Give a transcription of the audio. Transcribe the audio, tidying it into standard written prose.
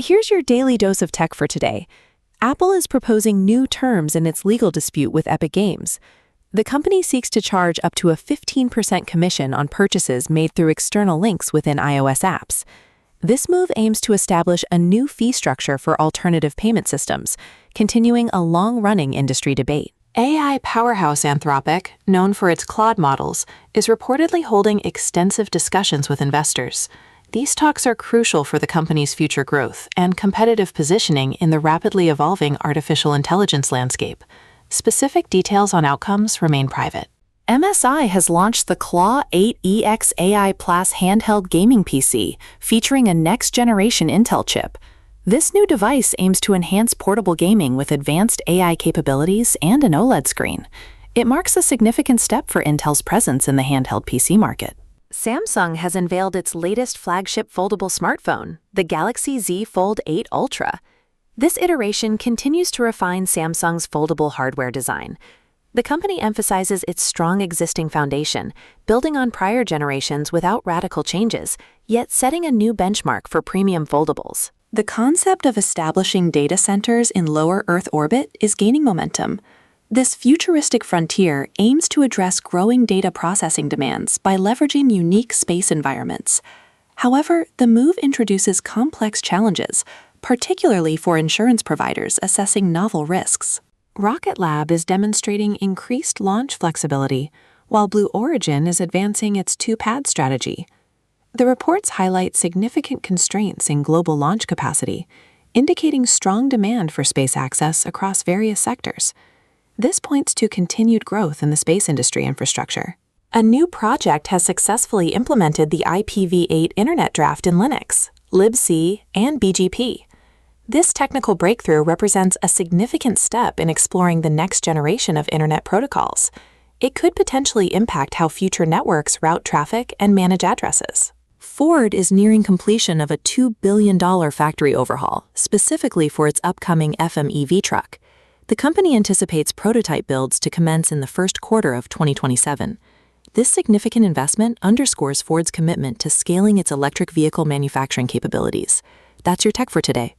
Here's your daily dose of tech for today. Apple is proposing new terms in its legal dispute with Epic Games. The company seeks to charge up to a 15% commission on purchases made through external links within iOS apps. This move aims to establish a new fee structure for alternative payment systems, continuing a long-running industry debate. AI powerhouse Anthropic, known for its Claude models, is reportedly holding extensive discussions with investors. These talks are crucial for the company's future growth and competitive positioning in the rapidly evolving artificial intelligence landscape. Specific details on outcomes remain private. MSI has launched the Claw 8EX AI Plus handheld gaming PC, featuring a next-generation Intel chip. This new device aims to enhance portable gaming with advanced AI capabilities and an OLED screen. It marks a significant step for Intel's presence in the handheld PC market. Samsung has unveiled its latest flagship foldable smartphone, the Galaxy Z Fold 8 Ultra. This iteration continues to refine Samsung's foldable hardware design. The company emphasizes its strong existing foundation, building on prior generations without radical changes, yet setting a new benchmark for premium foldables. The concept of establishing data centers in lower Earth orbit is gaining momentum. This futuristic frontier aims to address growing data processing demands by leveraging unique space environments. However, the move introduces complex challenges, particularly for insurance providers assessing novel risks. Rocket Lab is demonstrating increased launch flexibility, while Blue Origin is advancing its two-pad strategy. The reports highlight significant constraints in global launch capacity, indicating strong demand for space access across various sectors. This points to continued growth in the space industry infrastructure. A new project has successfully implemented the IPv8 Internet Draft in Linux, libc, and BGP. This technical breakthrough represents a significant step in exploring the next generation of Internet protocols. It could potentially impact how future networks route traffic and manage addresses. Ford is nearing completion of a $2 billion factory overhaul, specifically for its upcoming FMEV truck. The company anticipates prototype builds to commence in the first quarter of 2027. This significant investment underscores Ford's commitment to scaling its electric vehicle manufacturing capabilities. That's your tech for today.